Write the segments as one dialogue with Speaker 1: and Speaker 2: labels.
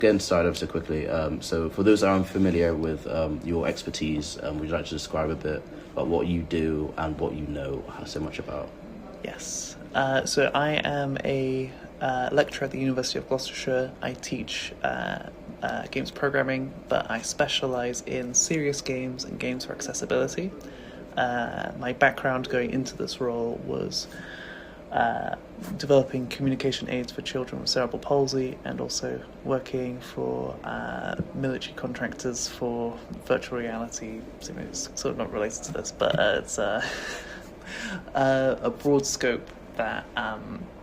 Speaker 1: Getting started ever so quickly. So for those that are unfamiliar with your expertise, would you like to describe a bit about what you do and what you know so much about?
Speaker 2: Yes. So I am a lecturer at the University of Gloucestershire. I teach games programming, but I specialise in serious games and games for accessibility. My background going into this role was developing communication aids for children with cerebral palsy, and also working for military contractors for virtual reality. It's sort of not related to this, but it's a broad scope that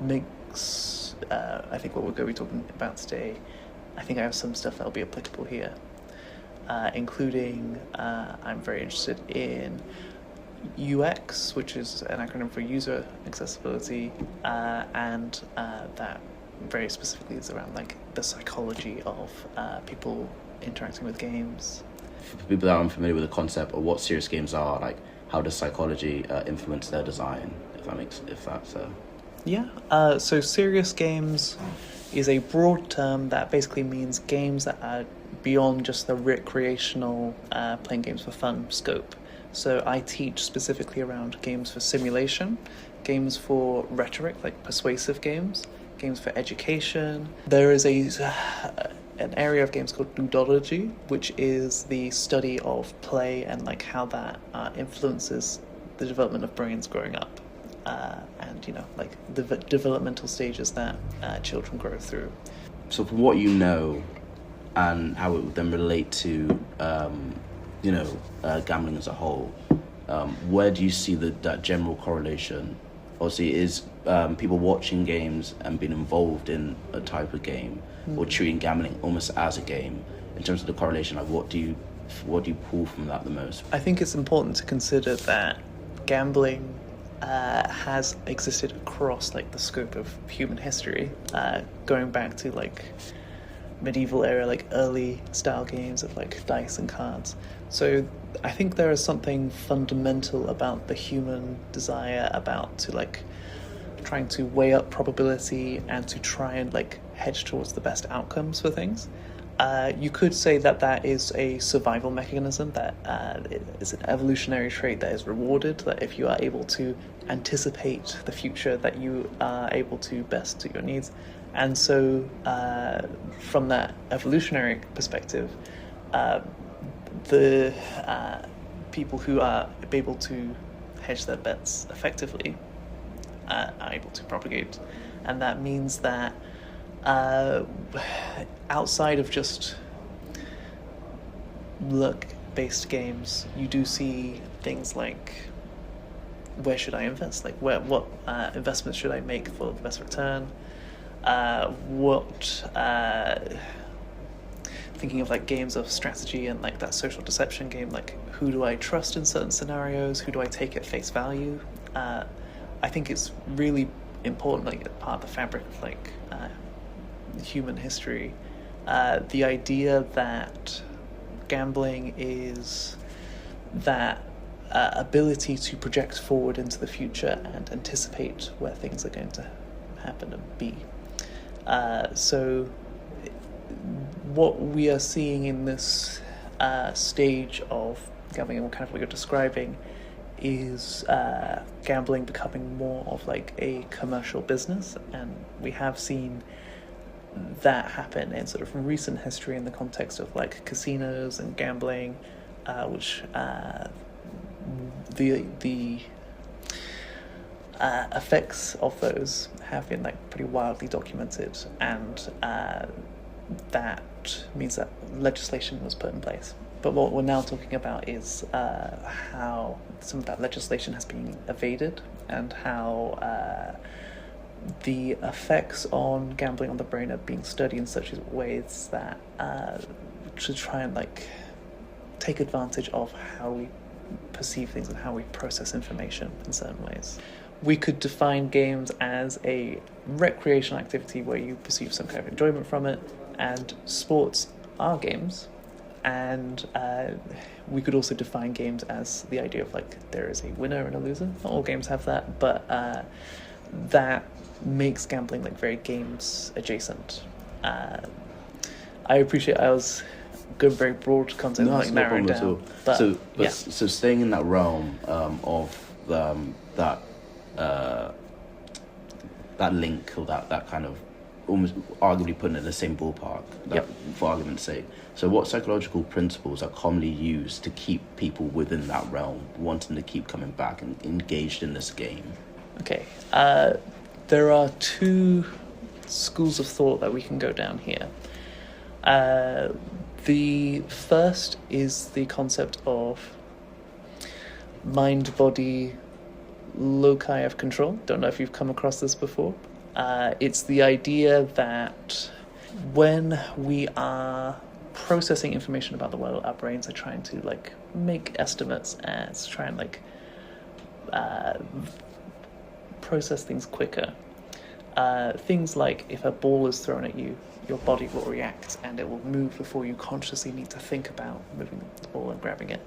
Speaker 2: makes, I think, what we're going to be talking about today. I think I have some stuff that will be applicable here, including I'm very interested in UX, which is an acronym for user accessibility, and that very specifically is around like the psychology of people interacting with games.
Speaker 1: For people that are unfamiliar with the concept of what serious games are, like how does psychology influence their design?
Speaker 2: So serious games is a broad term that basically means games that are beyond just the recreational playing games for fun scope. So I teach specifically around games for simulation, games for rhetoric, like persuasive games, games for education. There is an area of games called ludology, which is the study of play and like how that influences the development of brains growing up, and like the developmental stages that children grow through.
Speaker 1: So from what you know, and how it would then relate to gambling as a whole, where do you see that general correlation? Obviously, is people watching games and being involved in a type of game, or treating gambling almost as a game, in terms of the correlation? Like, what do you pull from that the most?
Speaker 2: I think it's important to consider that gambling has existed across like the scope of human history, going back to like medieval era, like early style games of like dice and cards. So I think there is something fundamental about the human desire about to like trying to weigh up probability and to try and like hedge towards the best outcomes for things. You could say that is a survival mechanism, that is an evolutionary trait that is rewarded, that if you are able to anticipate the future, that you are able to best suit your needs. And so from that evolutionary perspective, the people who are able to hedge their bets effectively are able to propagate. And that means that outside of just luck-based games, you do see things like, where should I invest? Like, what investments should I make for the best return? Thinking of like games of strategy and like that social deception game, like who do I trust in certain scenarios? Who do I take at face value? I think it's really important, like part of the fabric of like human history. The idea that gambling is that ability to project forward into the future and anticipate where things are going to happen and be. So what we are seeing in this stage of gambling, and kind of what you're describing, is gambling becoming more of like a commercial business, and we have seen that happen in sort of recent history in the context of like casinos and gambling, which the effects of those have been like pretty wildly documented, and that means that legislation was put in place. But what we're now talking about is how some of that legislation has been evaded, and how the effects on gambling on the brain are being studied in such ways that to try and like take advantage of how we perceive things and how we process information in certain ways. We could define games as a recreational activity where you perceive some kind of enjoyment from it, and sports are games. And we could also define games as the idea of like there is a winner and a loser. Not all games have that, but that makes gambling like very games adjacent. I appreciate I was good, very broad concept,
Speaker 1: No,
Speaker 2: like
Speaker 1: that's no
Speaker 2: narrowing
Speaker 1: problem at all.
Speaker 2: down. But yeah,
Speaker 1: So staying in that realm of that uh, that link or that kind of almost arguably putting it in the same ballpark,
Speaker 2: Yep.
Speaker 1: for argument's sake. So what psychological principles are commonly used to keep people within that realm, wanting to keep coming back and engaged in this game?
Speaker 2: okay. There are two schools of thought that we can go down here. The first is the concept of mind-body loci of control. Don't know if you've come across this before. It's the idea that when we are processing information about the world, our brains are trying to like make estimates and try and like process things quicker. Things like if a ball is thrown at you, your body will react and it will move before you consciously need to think about moving the ball and grabbing it.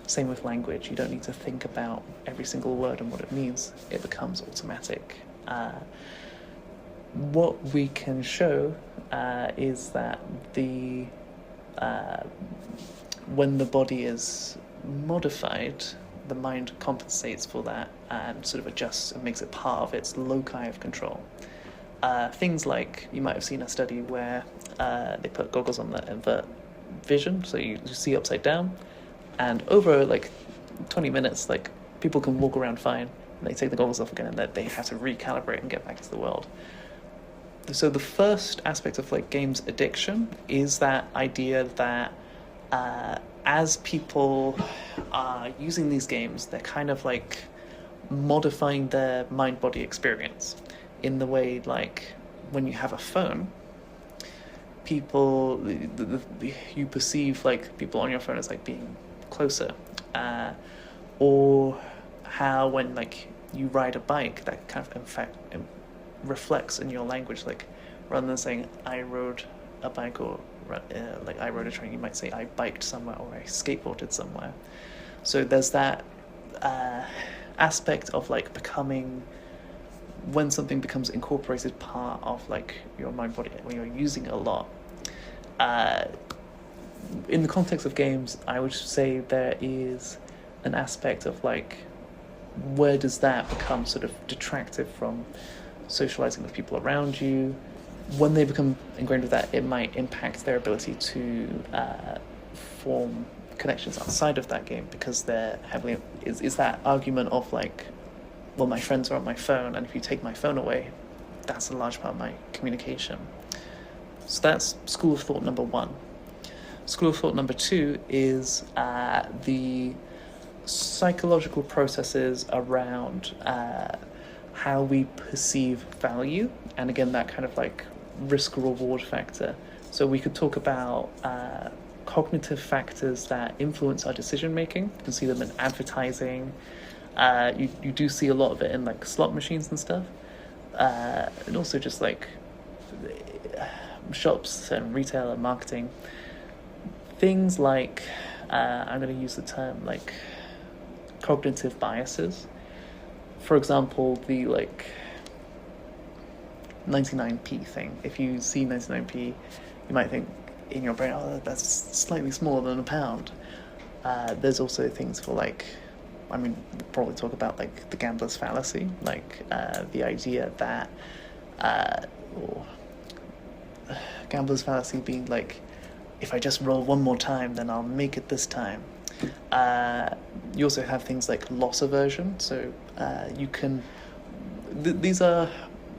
Speaker 2: Same with language. You don't need to think about every single word and what it means. It becomes automatic. What we can show is that when the body is modified, the mind compensates for that and sort of adjusts and makes it part of its loci of control. Things like, you might have seen a study where they put goggles on that invert vision, so you see upside down, and over like 20 minutes, like people can walk around fine, and they take the goggles off again, and they have to recalibrate and get back to the world. So the first aspect of like games addiction is that idea that as people are using these games, they're kind of like modifying their mind-body experience in the way like when you have a phone, people you perceive like people on your phone as like being closer, or how when like you ride a bike, that kind of in fact reflects in your language, like rather than saying I rode a bike or like I rode a train, you might say I biked somewhere or I skateboarded somewhere. So there's that aspect of like becoming, when something becomes incorporated part of like your mind body, when you're using it a lot. In the context of games, I would say there is an aspect of like, where does that become sort of detractive from socializing with people around you? When they become ingrained with that, it might impact their ability to form connections outside of that game, because they're heavily is that argument of like, well, my friends are on my phone, and if you take my phone away, that's a large part of my communication. So that's school of thought number one. School of thought number two is the psychological processes around how we perceive value, and again, that kind of like risk-reward factor. So we could talk about cognitive factors that influence our decision-making. You can see them in advertising. You do see a lot of it in like slot machines and stuff, and also just like shops and retail and marketing. Things like I'm going to use the term like cognitive biases. For example, the like 99p thing. If you see 99p, you might think in your brain, oh, that's slightly smaller than a pound. There's also things for like, I mean, we'll probably talk about like the gambler's fallacy, like the idea that, or gambler's fallacy being like, if I just roll one more time, then I'll make it this time. You also have things like loss aversion. So you can, these are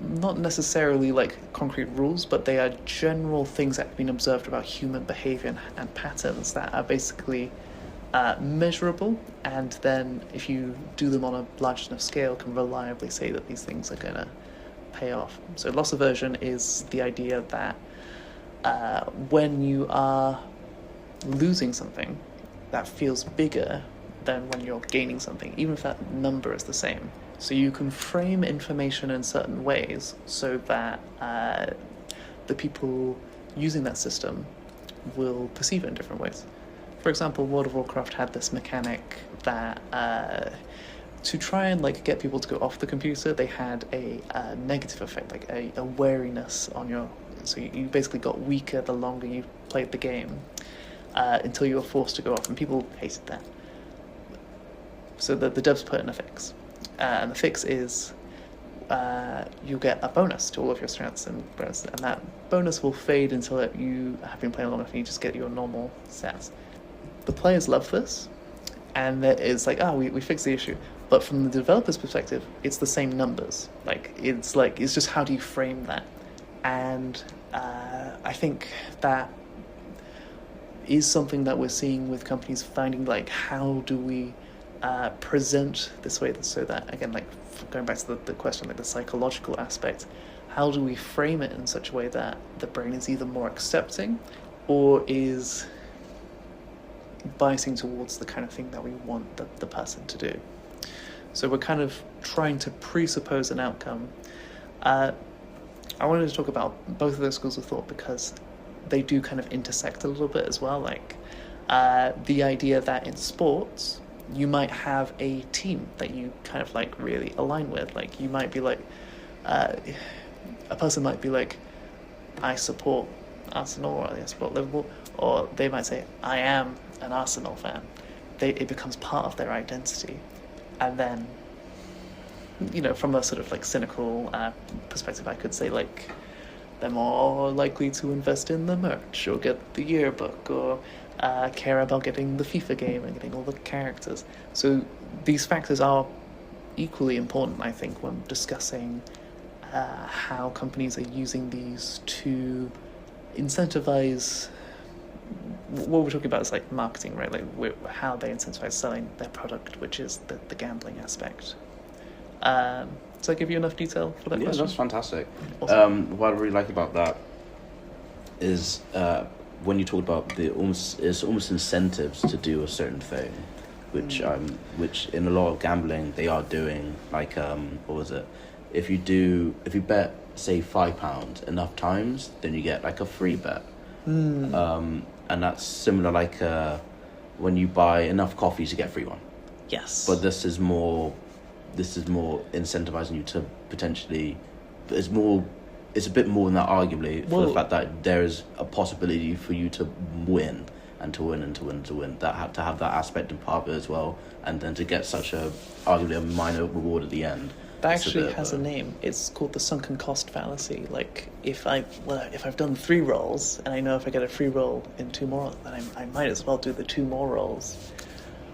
Speaker 2: not necessarily like concrete rules, but they are general things that have been observed about human behavior and patterns that are basically measurable, and then if you do them on a large enough scale, can reliably say that these things are going to pay off. So loss aversion is the idea that when you are losing something, that feels bigger than when you're gaining something, even if that number is the same. So you can frame information in certain ways so that the people using that system will perceive it in different ways. For example, World of Warcraft had this mechanic that to try and like get people to go off the computer, they had a negative effect, like a wariness on your So you basically got weaker the longer you played the game, until you were forced to go off, and people hated that. So the devs put in a fix, and the fix is you get a bonus to all of your strengths and bonus, and that bonus will fade until you have been playing long enough and you just get your normal stats. The players love this, and it's like, we fixed the issue. But from the developer's perspective, it's the same numbers. It's just how do you frame that? And I think that is something that we're seeing with companies finding, how do we present this way so that, again, going back to the question, the psychological aspect, how do we frame it in such a way that the brain is either more accepting or is biasing towards the kind of thing that we want the person to do. So we're kind of trying to presuppose an outcome. I wanted to talk about both of those schools of thought because they do kind of intersect a little bit as well. The idea that in sports, you might have a team that you kind of really align with. You might be a person might be I support Arsenal, or I support Liverpool, or they might say, I am an Arsenal fan. It becomes part of their identity. And then, from a sort of cynical perspective, I could say they're more likely to invest in the merch or get the yearbook or care about getting the FIFA game and getting all the characters. So these factors are equally important, I think, when discussing how companies are using these to incentivize. What we're talking about is marketing, right? How they incentivize selling their product, which is the gambling aspect. Does that give you enough detail for that question?
Speaker 1: Yeah, that's fantastic.
Speaker 2: Awesome.
Speaker 1: What I really like about that is when you talk about it's almost incentives to do a certain thing, which in a lot of gambling they are doing. What was it? If you bet say £5 enough times, then you get a free bet. And that's similar when you buy enough coffees to get a free one.
Speaker 2: Yes.
Speaker 1: But this is more incentivizing you to potentially. It's a bit more than that, arguably, for the fact that there is a possibility for you to win and to win and to win and to win. To have that aspect and part of it as well, and then to get such arguably a minor reward at the end.
Speaker 2: That actually has a name. It's called the sunken cost fallacy. If I've done 3 rolls and I know if I get a free roll in 2 more, then I might as well do the 2 more rolls,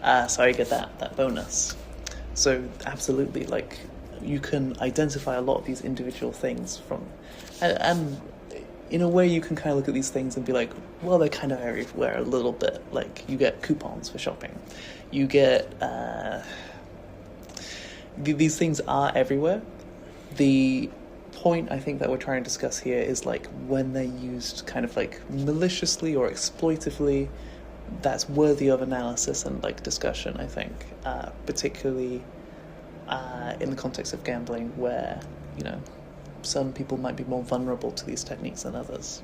Speaker 2: so I get that bonus. So absolutely, you can identify a lot of these individual things and in a way you can kind of look at these things and be well, they're kind of everywhere a little bit. You get coupons for shopping, you get. These things are everywhere. The point I think that we're trying to discuss here is when they're used kind of maliciously or exploitively, that's worthy of analysis and discussion, I think, particularly in the context of gambling where some people might be more vulnerable to these techniques than others.